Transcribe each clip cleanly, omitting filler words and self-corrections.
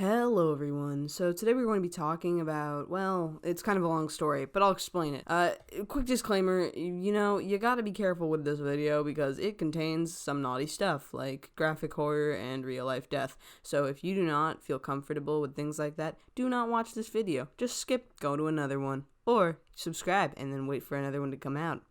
Hello everyone. So today we're going to be talking about, well, it's kind of a long story, but I'll explain it. Quick disclaimer, you gotta be careful with this video because it contains some naughty stuff, like graphic horror and real life death. So if you do not feel comfortable with things like that, do not watch this video. Just skip, go to another one. Or subscribe and then wait for another one to come out.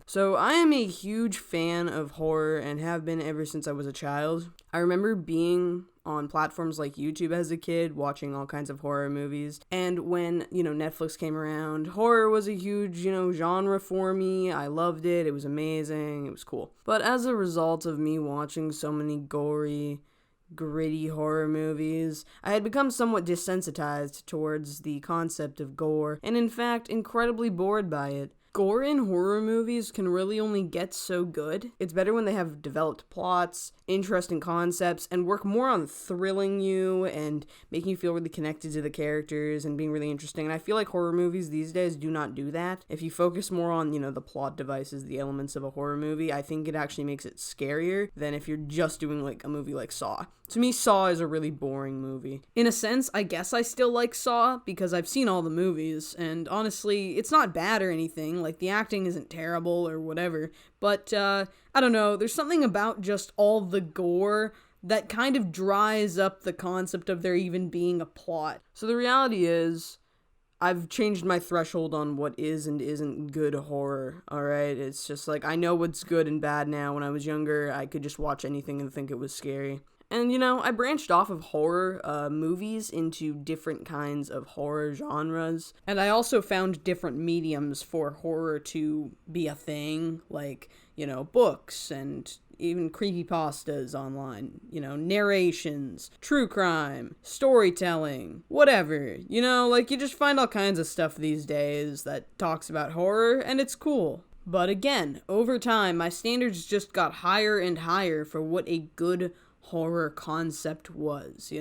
So I am a huge fan of horror and have been ever since I was a child. I remember being on platforms like YouTube as a kid, watching all kinds of horror movies. And when, Netflix came around, horror was a huge, genre for me. I loved it. It was amazing. It was cool. But as a result of me watching so many gory, gritty horror movies, I had become somewhat desensitized towards the concept of gore, and in fact, incredibly bored by it. Gore in horror movies can really only get so good. It's better when they have developed plots, interesting concepts, and work more on thrilling you and making you feel really connected to the characters and being really interesting. And I feel like horror movies these days do not do that. If you focus more on, the plot devices, the elements of a horror movie, I think it actually makes it scarier than if you're just doing like a movie like Saw. To me, Saw is a really boring movie. In a sense, I guess I still like Saw because I've seen all the movies, and honestly, it's not bad or anything. Like, the acting isn't terrible or whatever, but, I don't know, there's something about just all the gore that kind of dries up the concept of there even being a plot. So the reality is, I've changed my threshold on what is and isn't good horror, alright? It's just like, I know what's good and bad now. When I was younger, I could just watch anything and think it was scary. And, I branched off of horror movies into different kinds of horror genres. And I also found different mediums for horror to be a thing, like, books and even creepypastas online, narrations, true crime, storytelling, whatever. You just find all kinds of stuff these days that talks about horror, and it's cool. But again, over time, my standards just got higher and higher for what a good horror concept was,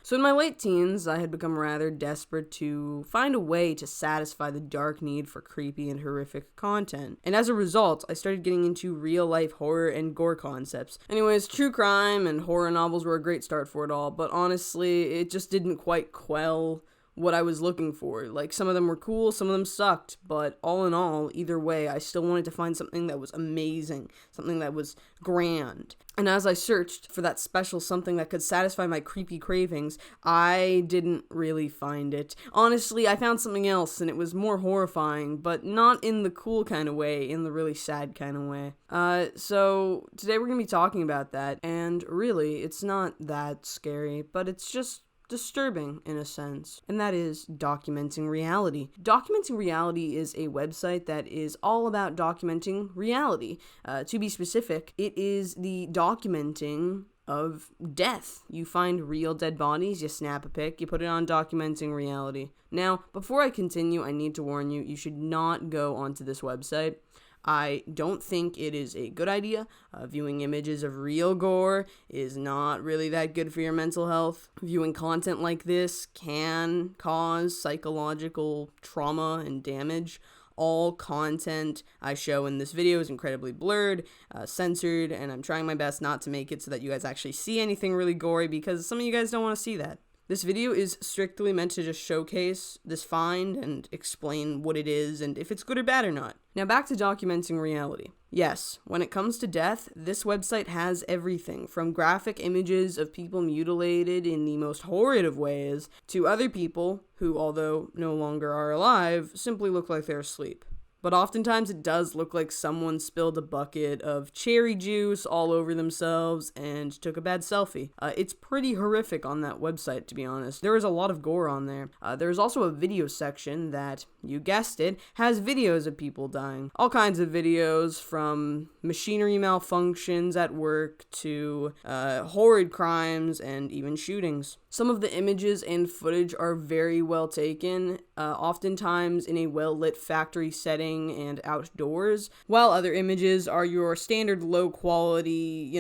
So in my late teens, I had become rather desperate to find a way to satisfy the dark need for creepy and horrific content. And as a result, I started getting into real-life horror and gore concepts. Anyways, true crime and horror novels were a great start for it all, but honestly, it just didn't quite quell what I was looking for. Like, some of them were cool, some of them sucked, but all in all, either way, I still wanted to find something that was amazing, something that was grand. And as I searched for that special something that could satisfy my creepy cravings, I didn't really find it. Honestly, I found something else, and it was more horrifying, but not in the cool kind of way, in the really sad kind of way. So today we're gonna be talking about that, and really, it's not that scary, but it's just disturbing in a sense, and that is documenting reality. Documenting reality is a website that is all about documenting reality. To be specific, it is the documenting of death. You find real dead bodies, you snap a pic, you put it on documenting reality. Now, before I continue, I need to warn you, you should not go onto this website. I don't think it is a good idea. Viewing images of real gore is not really that good for your mental health. Viewing content like this can cause psychological trauma and damage. All content I show in this video is incredibly blurred, censored, and I'm trying my best not to make it so that you guys actually see anything really gory because some of you guys don't want to see that. This video is strictly meant to just showcase this find and explain what it is and if it's good or bad or not. Now back to documenting reality. Yes, when it comes to death, this website has everything from graphic images of people mutilated in the most horrid of ways to other people who, although no longer are alive, simply look like they're asleep. But oftentimes it does look like someone spilled a bucket of cherry juice all over themselves and took a bad selfie. It's pretty horrific on that website, to be honest. There is a lot of gore on there. There's also a video section that, you guessed it, has videos of people dying. All kinds of videos, from machinery malfunctions at work to horrid crimes and even shootings. Some of the images and footage are very well taken, oftentimes in a well-lit factory setting and outdoors, while other images are your standard low-quality,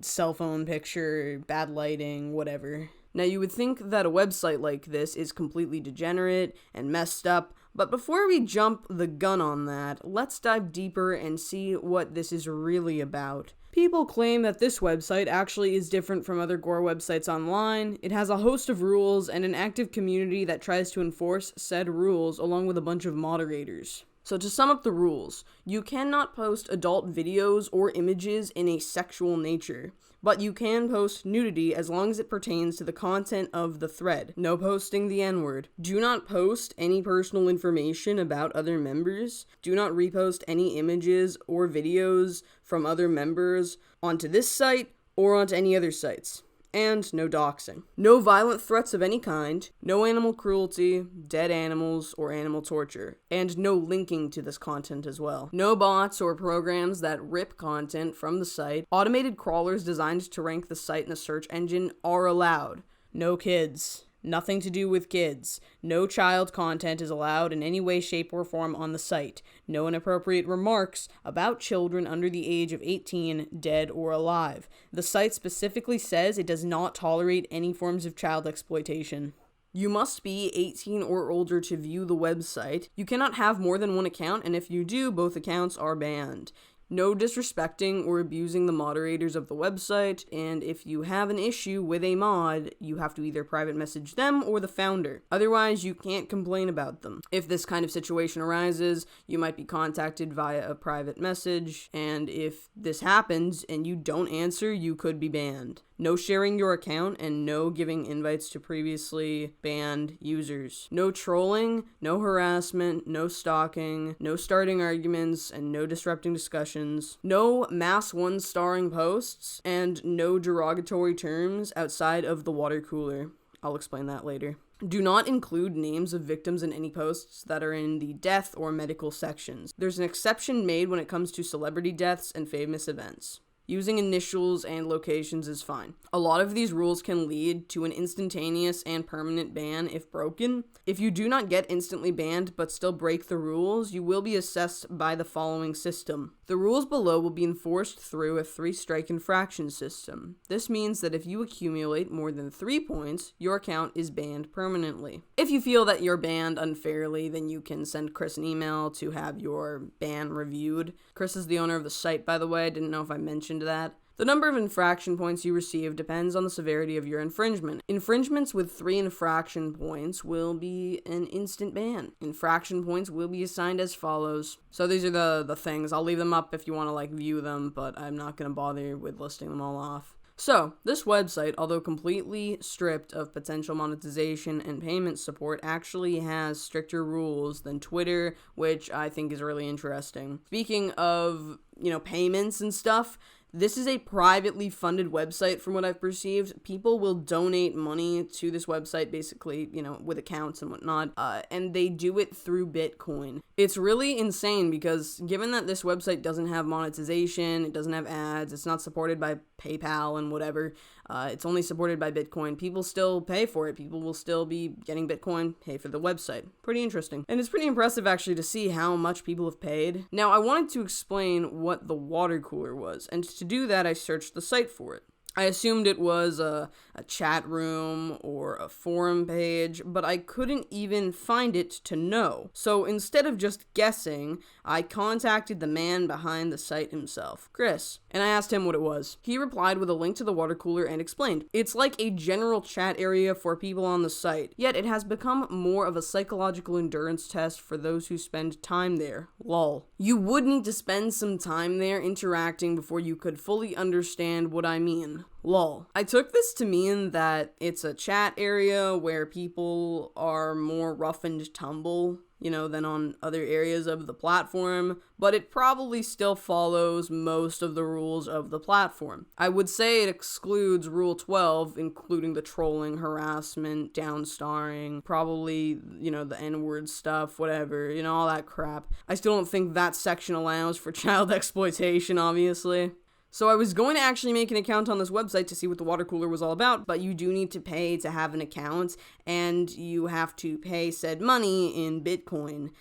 cell phone picture, bad lighting, whatever. Now, you would think that a website like this is completely degenerate and messed up, but before we jump the gun on that, let's dive deeper and see what this is really about. People claim that this website actually is different from other Gore websites online. It has a host of rules and an active community that tries to enforce said rules along with a bunch of moderators. So to sum up the rules, you cannot post adult videos or images in a sexual nature, but you can post nudity as long as it pertains to the content of the thread. No posting the N-word. Do not post any personal information about other members. Do not repost any images or videos from other members onto this site or onto any other sites. And no doxing. No violent threats of any kind, no animal cruelty, dead animals, or animal torture, and no linking to this content as well. No bots or programs that rip content from the site. Automated crawlers designed to rank the site in the search engine are allowed. No kids. Nothing to do with kids. No child content is allowed in any way, shape, or form on the site. No inappropriate remarks about children under the age of 18, dead or alive. The site specifically says it does not tolerate any forms of child exploitation. You must be 18 or older to view the website. You cannot have more than one account, and if you do, both accounts are banned. No disrespecting or abusing the moderators of the website, and if you have an issue with a mod, you have to either private message them or the founder. Otherwise, you can't complain about them. If this kind of situation arises, you might be contacted via a private message, and if this happens and you don't answer, you could be banned. No sharing your account, and no giving invites to previously banned users. No trolling, no harassment, no stalking, no starting arguments, and no disrupting discussions. No mass one-starring posts, and no derogatory terms outside of the water cooler. I'll explain that later. Do not include names of victims in any posts that are in the death or medical sections. There's an exception made when it comes to celebrity deaths and famous events. Using initials and locations is fine. A lot of these rules can lead to an instantaneous and permanent ban if broken. If you do not get instantly banned but still break the rules, you will be assessed by the following system. The rules below will be enforced through a 3-strike infraction system. This means that if you accumulate more than 3 points, your account is banned permanently. If you feel that you're banned unfairly, then you can send Chris an email to have your ban reviewed. Chris is the owner of the site, by the way. I didn't know if I mentioned that. The number of infraction points you receive depends on the severity of your infringement. Infringements with 3 infraction points will be an instant ban. Infraction points will be assigned as follows. So these are the things. I'll leave them up if you want to view them, but I'm not going to bother with listing them all off. So, this website, although completely stripped of potential monetization and payment support, actually has stricter rules than Twitter, which I think is really interesting. Speaking of, payments and stuff, this is a privately funded website from what I've perceived. People will donate money to this website, basically, with accounts and whatnot, and they do it through Bitcoin. It's really insane because given that this website doesn't have monetization, it doesn't have ads, it's not supported by PayPal and whatever, it's only supported by Bitcoin, people still pay for it. People will still be getting Bitcoin, pay for the website. Pretty interesting. And it's pretty impressive actually to see how much people have paid. Now, I wanted to explain what the water cooler was, and to do that, I searched the site for it. I assumed it was a chat room or a forum page, but I couldn't even find it to know. So instead of just guessing, I contacted the man behind the site himself, Chris, and I asked him what it was. He replied with a link to the water cooler and explained, it's like a general chat area for people on the site, yet it has become more of a psychological endurance test for those who spend time there. Lol. You would need to spend some time there interacting before you could fully understand what I mean. Lol. I took this to mean that it's a chat area where people are more rough and tumble, than on other areas of the platform, but it probably still follows most of the rules of the platform. I would say it excludes Rule 12, including the trolling, harassment, downstarring, probably, the N-word stuff, whatever, all that crap. I still don't think that section allows for child exploitation, obviously. So I was going to actually make an account on this website to see what the water cooler was all about, but you do need to pay to have an account, and you have to pay said money in Bitcoin,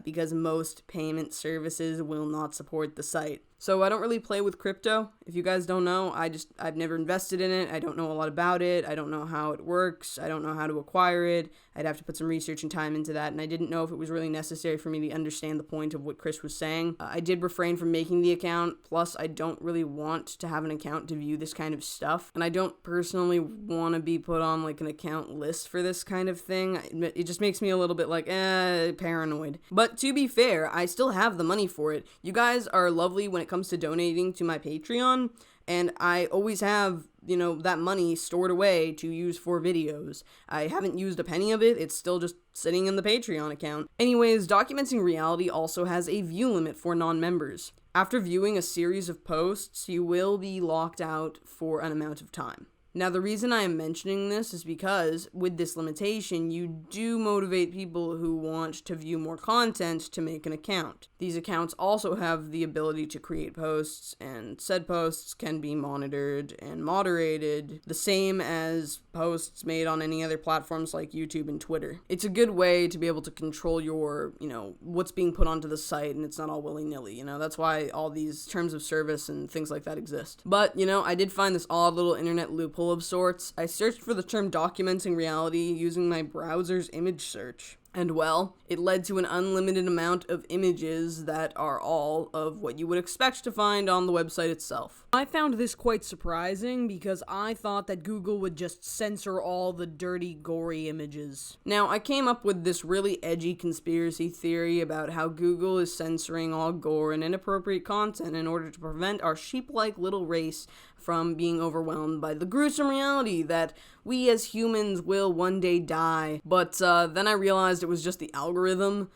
because most payment services will not support the site. So I don't really play with crypto. If you guys don't know, I've never invested in it. I don't know a lot about it. I don't know how it works. I don't know how to acquire it. I'd have to put some research and time into that, and I didn't know if it was really necessary for me to understand the point of what Chris was saying. I did refrain from making the account, plus I don't really want to have an account to view this kind of stuff, and I don't personally want to be put on like an account list for this kind of thing. It just makes me a little bit like, paranoid. But to be fair, I still have the money for it. You guys are lovely when it comes to donating to my Patreon, and I always have, that money stored away to use for videos. I haven't used a penny of it. It's still just sitting in the Patreon account. Anyways, Documenting Reality also has a view limit for non-members. After viewing a series of posts, you will be locked out for an amount of time. Now, the reason I am mentioning this is because with this limitation, you do motivate people who want to view more content to make an account. These accounts also have the ability to create posts, and said posts can be monitored and moderated, the same as posts made on any other platforms like YouTube and Twitter. It's a good way to be able to control your, what's being put onto the site, and it's not all willy-nilly, That's why all these terms of service and things like that exist. But, I did find this odd little internet loophole of sorts. I searched for the term documenting reality using my browser's image search. And well, it led to an unlimited amount of images that are all of what you would expect to find on the website itself. I found this quite surprising because I thought that Google would just censor all the dirty, gory images. Now, I came up with this really edgy conspiracy theory about how Google is censoring all gore and inappropriate content in order to prevent our sheep-like little race from being overwhelmed by the gruesome reality that we as humans will one day die. But then I realized it was just the algorithm.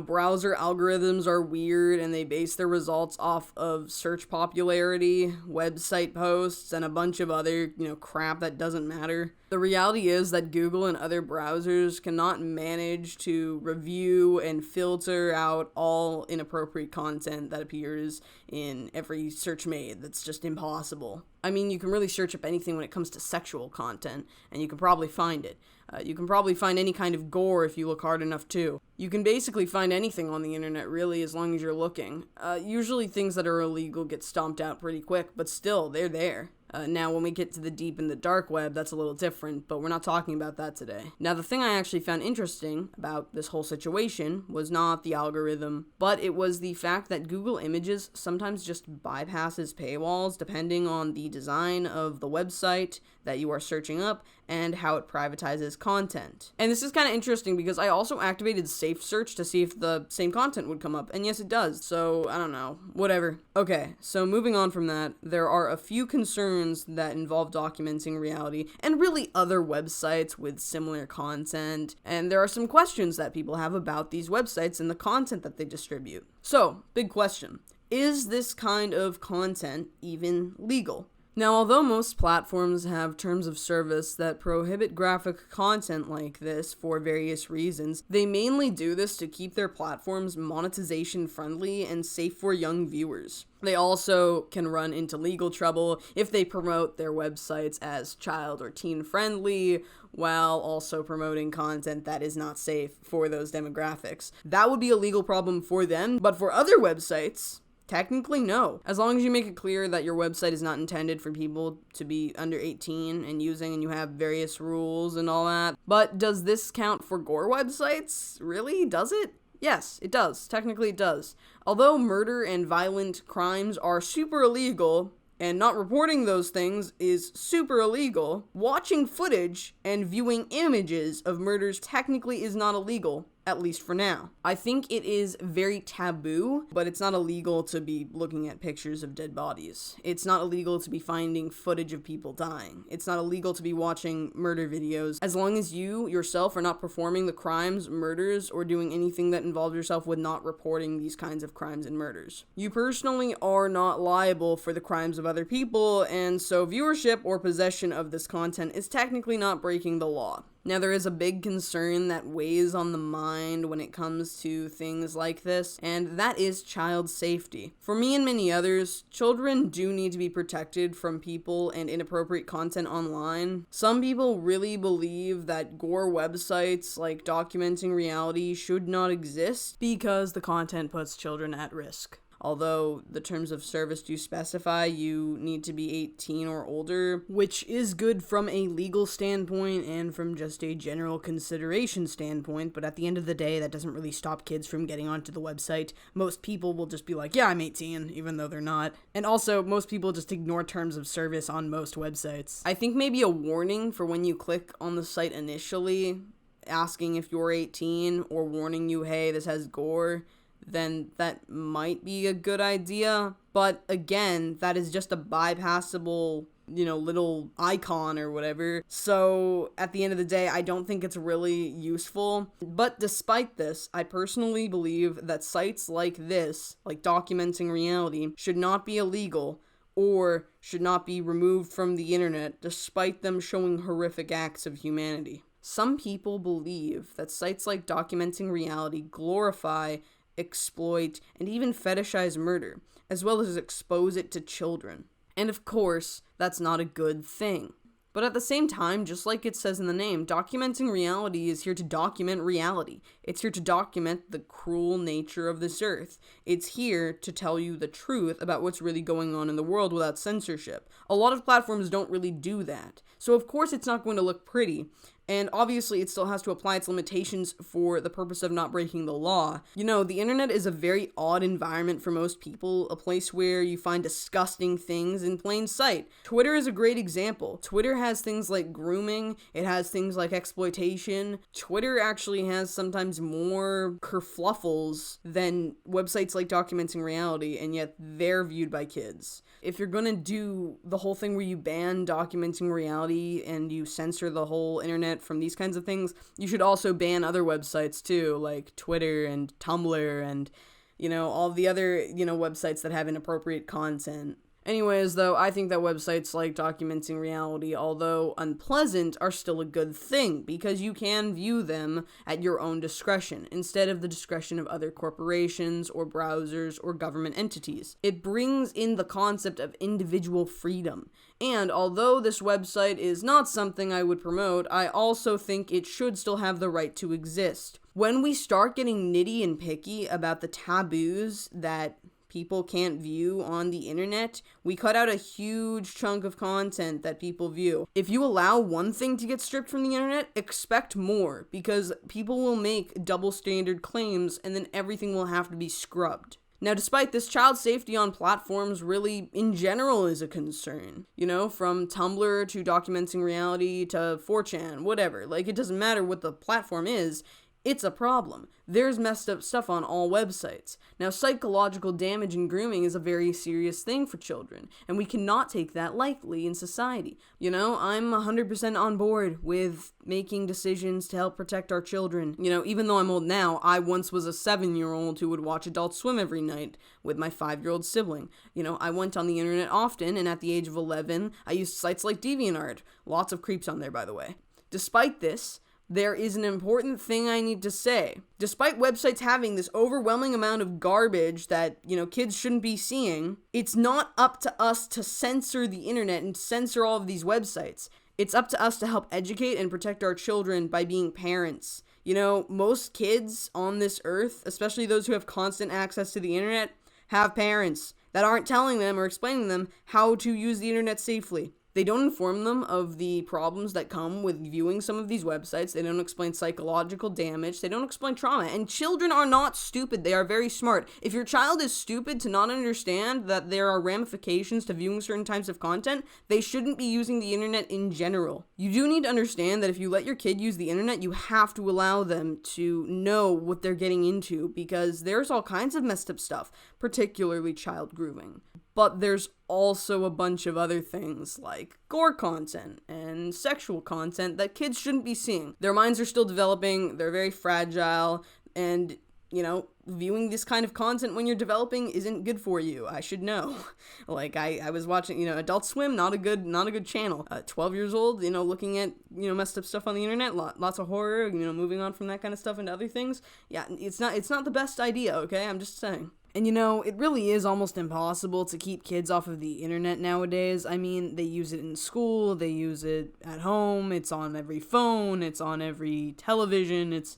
Browser algorithms are weird, and they base their results off of search popularity, website posts, and a bunch of other, crap that doesn't matter. The reality is that Google and other browsers cannot manage to review and filter out all inappropriate content that appears in every search made. That's just impossible. I mean, you can really search up anything when it comes to sexual content, and you can probably find it. You can probably find any kind of gore if you look hard enough too. You can basically find anything on the internet, really, as long as you're looking. Usually things that are illegal get stomped out pretty quick, but still, they're there. Now, when we get to the deep and the dark web, that's a little different, but we're not talking about that today. Now, the thing I actually found interesting about this whole situation was not the algorithm, but it was the fact that Google Images sometimes just bypasses paywalls depending on the design of the website that you are searching up and how it privatizes content. And this is kind of interesting because I also activated Safe Search to see if the same content would come up, and yes, it does, so I don't know, whatever. Okay, so moving on from that, there are a few concerns that involve documenting reality and really other websites with similar content, and there are some questions that people have about these websites and the content that they distribute. So, big question. Is this kind of content even legal? Now, although most platforms have terms of service that prohibit graphic content like this for various reasons, they mainly do this to keep their platforms monetization friendly and safe for young viewers. They also can run into legal trouble if they promote their websites as child or teen friendly, while also promoting content that is not safe for those demographics. That would be a legal problem for them, but for other websites, technically, no. As long as you make it clear that your website is not intended for people to be under 18 and using, and you have various rules and all that. But does this count for Gore websites? Really? Does it? Yes, it does. Technically, it does. Although murder and violent crimes are super illegal, and not reporting those things is super illegal, watching footage and viewing images of murders technically is not illegal. At least for now. I think it is very taboo, but it's not illegal to be looking at pictures of dead bodies. It's not illegal to be finding footage of people dying. It's not illegal to be watching murder videos, as long as you yourself are not performing the crimes, murders, or doing anything that involves yourself with not reporting these kinds of crimes and murders. You personally are not liable for the crimes of other people, and so viewership or possession of this content is technically not breaking the law. Now, there is a big concern that weighs on the mind when it comes to things like this, and that is child safety. For me and many others, children do need to be protected from people and inappropriate content online. Some people really believe that gore websites like Documenting Reality should not exist because the content puts children at risk. although the terms of service do specify you need to be 18 or older, which is good from a legal standpoint and from just a general consideration standpoint, but at the end of the day, that doesn't really stop kids from getting onto the website. Most people will just be like, yeah, I'm 18, even though they're not. And also, most people just ignore terms of service on most websites. I think maybe a warning for when you click on the site initially, asking if you're 18 or warning you, hey, this has gore, then that might be a good idea. But again, that is just a bypassable, little icon or whatever. So at the end of the day, I don't think it's really useful. But despite this, I personally believe that sites like this, like Documenting Reality, should not be illegal or should not be removed from the internet, despite them showing horrific acts of humanity. Some people believe that sites like Documenting Reality glorify, exploit, and even fetishize murder, as well as expose it to children. And of course, that's not a good thing. But at the same time, just like it says in the name, Documenting Reality is here to document reality. It's here to document the cruel nature of this earth. It's here to tell you the truth about what's really going on in the world without censorship. A lot of platforms don't really do that. So of course it's not going to look pretty. And obviously it still has to apply its limitations for the purpose of not breaking the law. The internet is a very odd environment for most people, a place where you find disgusting things in plain sight. Twitter is a great example. Twitter has things like grooming, it has things like exploitation. Twitter actually has sometimes more kerfluffles than websites like Documenting Reality, and yet they're viewed by kids. If you're gonna do the whole thing where you ban Documenting Reality and you censor the whole internet from these kinds of things, you should also ban other websites too, like Twitter and Tumblr and, all the other, websites that have inappropriate content. Anyways, though, I think that websites like Documenting Reality, although unpleasant, are still a good thing, because you can view them at your own discretion, instead of the discretion of other corporations, or browsers, or government entities. It brings in the concept of individual freedom. And although this website is not something I would promote, I also think it should still have the right to exist. When we start getting nitty and picky about the taboos that people can't view on the internet, we cut out a huge chunk of content that people view. If you allow one thing to get stripped from the internet, expect more, because people will make double standard claims and then everything will have to be scrubbed. Now, despite this, child safety on platforms really, in general, is a concern. From Tumblr to Documenting Reality to 4chan, whatever. It doesn't matter what the platform is. It's a problem. There's messed up stuff on all websites. Now, psychological damage and grooming is a very serious thing for children, and we cannot take that lightly in society. I'm 100% on board with making decisions to help protect our children. Even though I'm old now, I once was a 7-year-old who would watch Adult Swim every night with my 5-year-old sibling. I went on the internet often, and at the age of 11, I used sites like DeviantArt. Lots of creeps on there, by the way. Despite this, there is an important thing I need to say. Despite websites having this overwhelming amount of garbage that, kids shouldn't be seeing, it's not up to us to censor the internet and censor all of these websites. It's up to us to help educate and protect our children by being parents. Most kids on this earth, especially those who have constant access to the internet, have parents that aren't telling them or explaining to them how to use the internet safely. They don't inform them of the problems that come with viewing some of these websites. They don't explain psychological damage. They don't explain trauma. And children are not stupid. They are very smart. If your child is stupid to not understand that there are ramifications to viewing certain types of content, they shouldn't be using the internet in general. You do need to understand that if you let your kid use the internet, you have to allow them to know what they're getting into, because there's all kinds of messed up stuff, particularly child grooming. But there's also a bunch of other things like gore content and sexual content that kids shouldn't be seeing. Their minds are still developing, they're very fragile, and, viewing this kind of content when you're developing isn't good for you. I should know. I was watching, Adult Swim, not a good channel. 12 years old, looking at, messed up stuff on the internet, lots of horror, moving on from that kind of stuff into other things. Yeah, it's not the best idea, okay? I'm just saying. And it really is almost impossible to keep kids off of the internet nowadays. I mean, they use it in school, they use it at home, it's on every phone, it's on every television, it's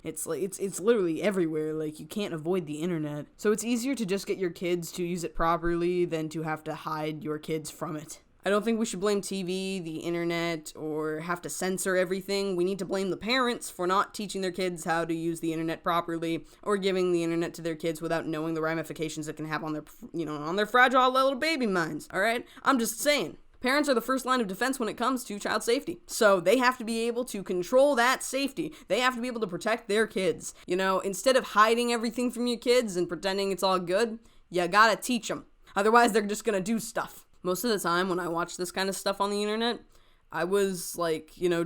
literally everywhere. Like, you can't avoid the internet. So it's easier to just get your kids to use it properly than to have to hide your kids from it. I don't think we should blame TV, the internet, or have to censor everything. We need to blame the parents for not teaching their kids how to use the internet properly, or giving the internet to their kids without knowing the ramifications it can have on their, on their fragile little baby minds, alright? I'm just saying. Parents are the first line of defense when it comes to child safety. So they have to be able to control that safety. They have to be able to protect their kids. Instead of hiding everything from your kids and pretending it's all good, you gotta teach them. Otherwise, they're just gonna do stuff. Most of the time when I watch this kind of stuff on the internet, I was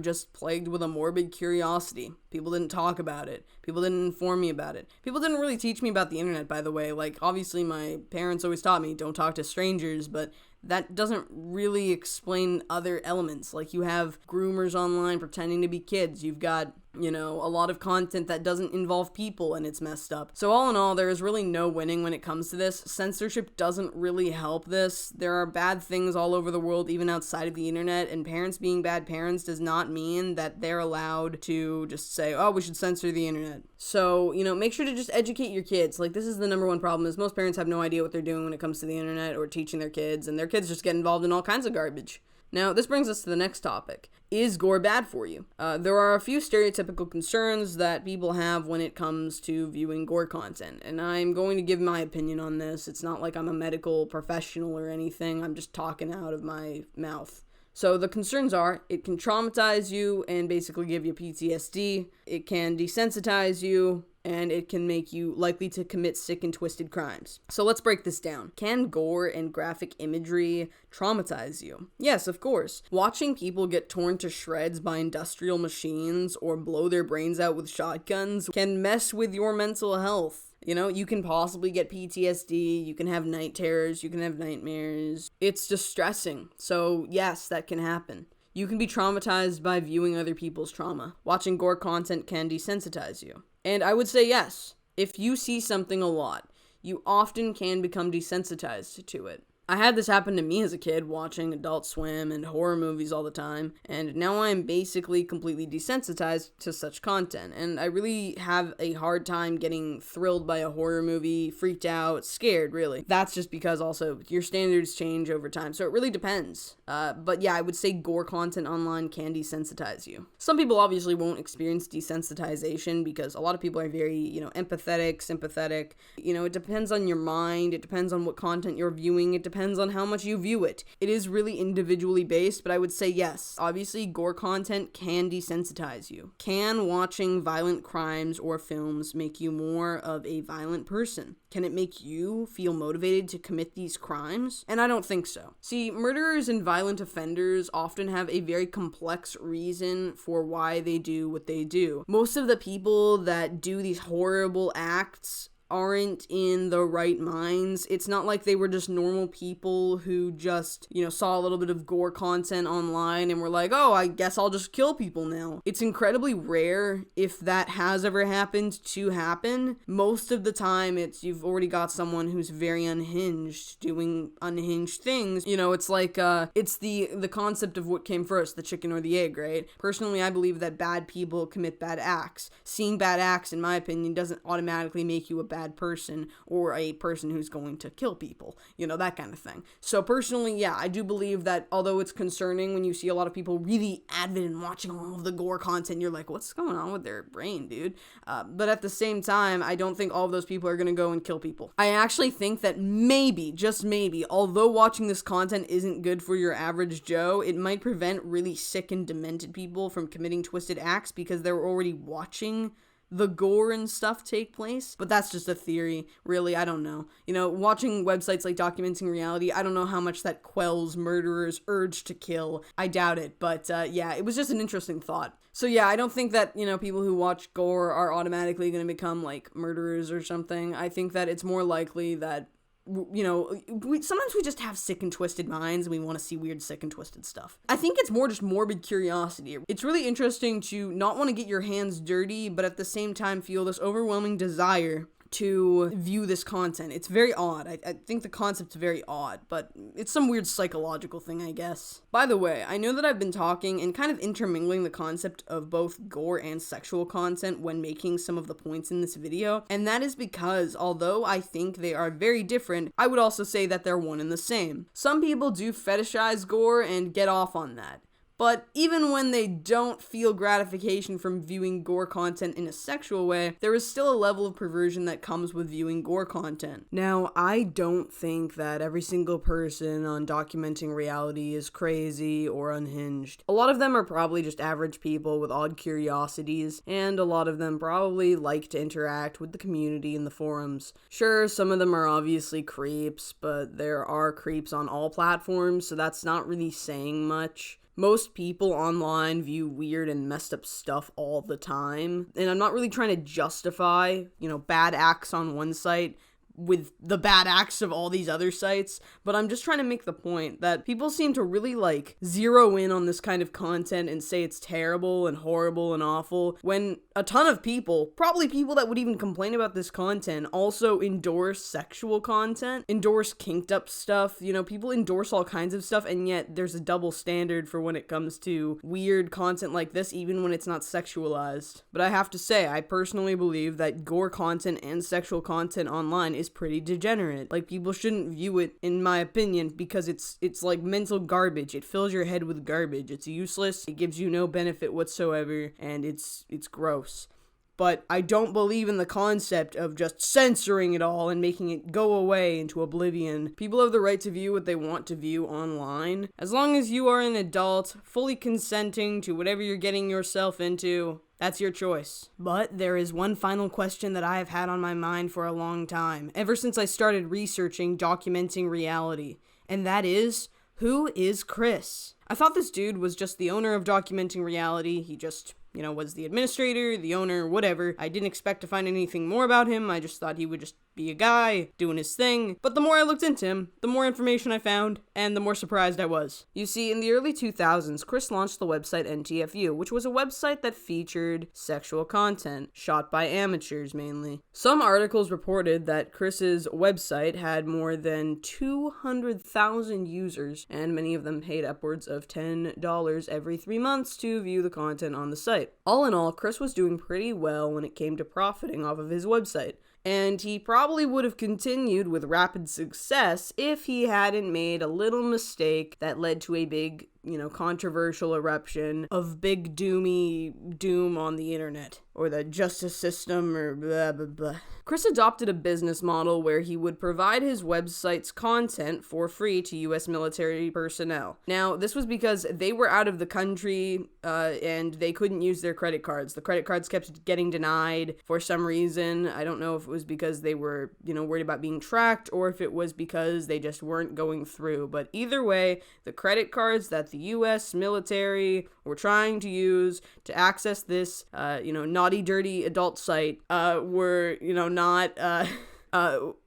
just plagued with a morbid curiosity. People didn't talk about it. People didn't inform me about it. People didn't really teach me about the internet, by the way. Obviously my parents always taught me, don't talk to strangers, but that doesn't really explain other elements. You have groomers online pretending to be kids. You've got, a lot of content that doesn't involve people and it's messed up. So all in all, there is really no winning when it comes to this. Censorship doesn't really help this. There are bad things all over the world, even outside of the internet, and parents being bad parents does not mean that they're allowed to just say, oh, we should censor the internet. So, make sure to just educate your kids. This is the number one problem, is most parents have no idea what they're doing when it comes to the internet or teaching their kids, and their kids just get involved in all kinds of garbage. Now, this brings us to the next topic. Is gore bad for you? There are a few stereotypical concerns that people have when it comes to viewing gore content, and I'm going to give my opinion on this. It's not like I'm a medical professional or anything. I'm just talking out of my mouth. So the concerns are, it can traumatize you and basically give you PTSD. It can desensitize you, and it can make you likely to commit sick and twisted crimes. So let's break this down. Can gore and graphic imagery traumatize you? Yes, of course. Watching people get torn to shreds by industrial machines or blow their brains out with shotguns can mess with your mental health. You can possibly get PTSD, you can have night terrors, you can have nightmares. It's distressing. So yes, that can happen. You can be traumatized by viewing other people's trauma. Watching gore content can desensitize you. And I would say yes, if you see something a lot, you often can become desensitized to it. I had this happen to me as a kid, watching Adult Swim and horror movies all the time, and now I'm basically completely desensitized to such content, and I really have a hard time getting thrilled by a horror movie, freaked out, scared, really. That's just because also your standards change over time, so it really depends. But yeah, I would say gore content online can desensitize you. Some people obviously won't experience desensitization because a lot of people are very, empathetic, sympathetic. It depends on your mind, it depends on what content you're viewing, it depends on how much you view it. It is really individually based, but I would say yes. Obviously, gore content can desensitize you. Can watching violent crimes or films make you more of a violent person? Can it make you feel motivated to commit these crimes? And I don't think so. See, murderers and violent offenders often have a very complex reason for why they do what they do. Most of the people that do these horrible acts aren't in the right minds. It's not like they were just normal people who just, saw a little bit of gore content online and were like, oh, I guess I'll just kill people now. It's incredibly rare, if that has ever happened, to happen. Most of the time, you've already got someone who's very unhinged, doing unhinged things. It's like, it's the concept of what came first, the chicken or the egg, right? Personally, I believe that bad people commit bad acts. Seeing bad acts, in my opinion, doesn't automatically make you a bad person or a person who's going to kill people, that kind of thing. So personally, yeah, I do believe that although it's concerning when you see a lot of people really avid and watching all of the gore content, you're like, what's going on with their brain, dude? But at the same time, I don't think all of those people are going to go and kill people. I actually think that maybe, just maybe, although watching this content isn't good for your average Joe, it might prevent really sick and demented people from committing twisted acts because they're already watching the gore and stuff take place. But that's just a theory, really. I don't know. Watching websites like Documenting Reality, I don't know how much that quells murderers' urge to kill. I doubt it, but yeah, it was just an interesting thought. So yeah, I don't think that, people who watch gore are automatically going to become like murderers or something. I think that it's more likely that sometimes we just have sick and twisted minds and we want to see weird, sick and twisted stuff. I think it's more just morbid curiosity. It's really interesting to not want to get your hands dirty, but at the same time feel this overwhelming desire to view this content. It's very odd. I think the concept's very odd, but it's some weird psychological thing, I guess. By the way, I know that I've been talking and kind of intermingling the concept of both gore and sexual content when making some of the points in this video, and that is because although I think they are very different, I would also say that they're one and the same. Some people do fetishize gore and get off on that. But even when they don't feel gratification from viewing gore content in a sexual way, there is still a level of perversion that comes with viewing gore content. Now, I don't think that every single person on documenting reality is crazy or unhinged. A lot of them are probably just average people with odd curiosities, and a lot of them probably like to interact with the community in the forums. Sure, some of them are obviously creeps, but there are creeps on all platforms, so that's not really saying much. Most people online view weird and messed up stuff all the time, and I'm not really trying to justify, bad acts on one site with the bad acts of all these other sites, but I'm just trying to make the point that people seem to really zero in on this kind of content and say it's terrible and horrible and awful, when a ton of people, probably people that would even complain about this content, also endorse sexual content, endorse kinked up stuff. People endorse all kinds of stuff, and yet there's a double standard for when it comes to weird content like this, even when it's not sexualized. But I have to say, I personally believe that gore content and sexual content online is pretty degenerate. People shouldn't view it, in my opinion, because it's like mental garbage. It fills your head with garbage. It's useless. It gives you no benefit whatsoever, and it's gross. But I don't believe in the concept of just censoring it all and making it go away into oblivion. People have the right to view what they want to view online. As long as you are an adult, fully consenting to whatever you're getting yourself into, that's your choice. But there is one final question that I have had on my mind for a long time, ever since I started researching documenting reality, and that is, who is Chris? I thought this dude was just the owner of documenting reality. He just, was the administrator, the owner, whatever. I didn't expect to find anything more about him. I just thought he would just be a guy doing his thing. But the more I looked into him, the more information I found, and the more surprised I was. You see, in the early 2000s, Chris launched the website NTFU, which was a website that featured sexual content, shot by amateurs mainly. Some articles reported that Chris's website had more than 200,000 users, and many of them paid upwards of $10 every 3 months to view the content on the site. All in all, Chris was doing pretty well when it came to profiting off of his website. And he probably would have continued with rapid success if he hadn't made a little mistake that led to a big, controversial eruption of big doom on the internet, or the justice system, or blah, blah, blah. Chris adopted a business model where he would provide his website's content for free to U.S. military personnel. Now, this was because they were out of the country, and they couldn't use their credit cards. The credit cards kept getting denied for some reason. I don't know if it was because they were, worried about being tracked, or if it was because they just weren't going through. But either way, the credit cards that the U.S. military were trying to use to access this, naughty, dirty adult site, were,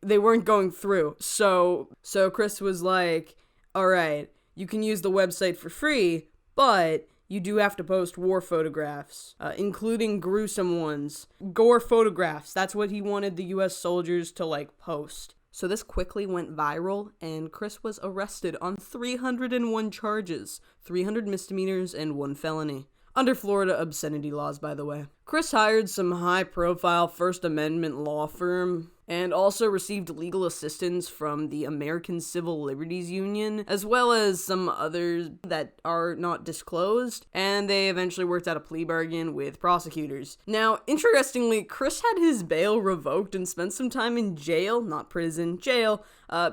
they weren't going through. So Chris was like, all right, you can use the website for free, but you do have to post war photographs, including gruesome ones. Gore photographs. That's what he wanted the U.S. soldiers to, post. So this quickly went viral, and Chris was arrested on 301 charges, 300 misdemeanors and 1 felony. Under Florida obscenity laws, by the way. Chris hired some high-profile First Amendment law firm and also received legal assistance from the American Civil Liberties Union, as well as some others that are not disclosed, and they eventually worked out a plea bargain with prosecutors. Now, interestingly, Chris had his bail revoked and spent some time in jail, not prison, jail,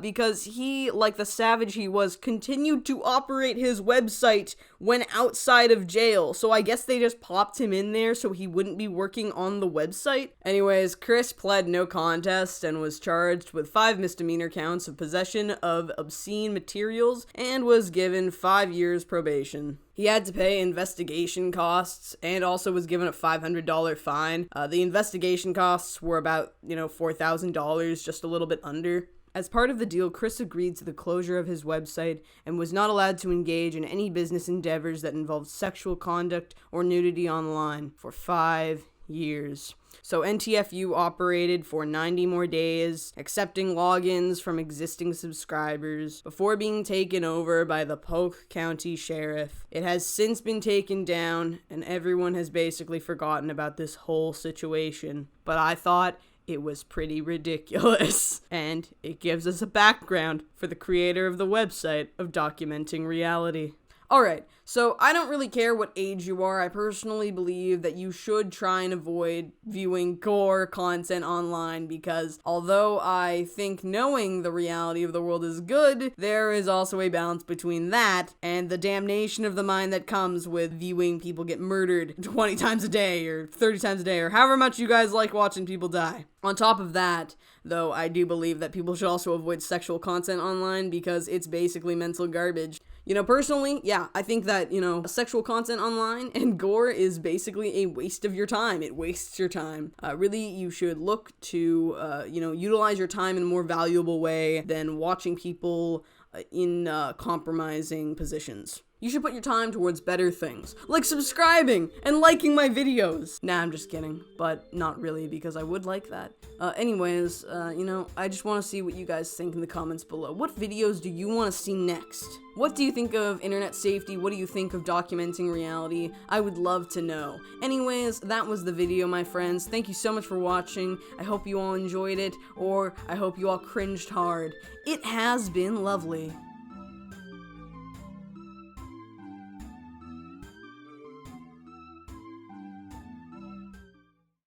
because he, like the savage he was, continued to operate his website when outside of jail. So I guess they just popped him in there so he wouldn't be working on the website. Anyways, Chris pled no contest and was charged with 5 misdemeanor counts of possession of obscene materials and was given 5 years probation. He had to pay investigation costs and also was given a $500 fine. The investigation costs were about, $4,000, just a little bit under. As part of the deal, Chris agreed to the closure of his website and was not allowed to engage in any business endeavors that involved sexual conduct or nudity online for 5 years. years. So NTFU operated for 90 more days, accepting logins from existing subscribers before being taken over by the Polk County Sheriff. It has since been taken down, and everyone has basically forgotten about this whole situation. But I thought it was pretty ridiculous, and it gives us a background for the creator of the website of documenting reality. Alright, so I don't really care what age you are. I personally believe that you should try and avoid viewing gore content online because although I think knowing the reality of the world is good, there is also a balance between that and the damnation of the mind that comes with viewing people get murdered 20 times a day or 30 times a day or however much you guys like watching people die. On top of that, though, I do believe that people should also avoid sexual content online because it's basically mental garbage. You know, personally, yeah, I think that, sexual content online and gore is basically a waste of your time. It wastes your time. Really, you should look to, utilize your time in a more valuable way than watching people in compromising positions. You should put your time towards better things, like subscribing and liking my videos. Nah, I'm just kidding, but not really, because I would like that. Anyways, I just want to see what you guys think in the comments below. What videos do you want to see next? What do you think of internet safety? What do you think of documenting reality? I would love to know. Anyways, that was the video, my friends. Thank you so much for watching. I hope you all enjoyed it, or I hope you all cringed hard. It has been lovely.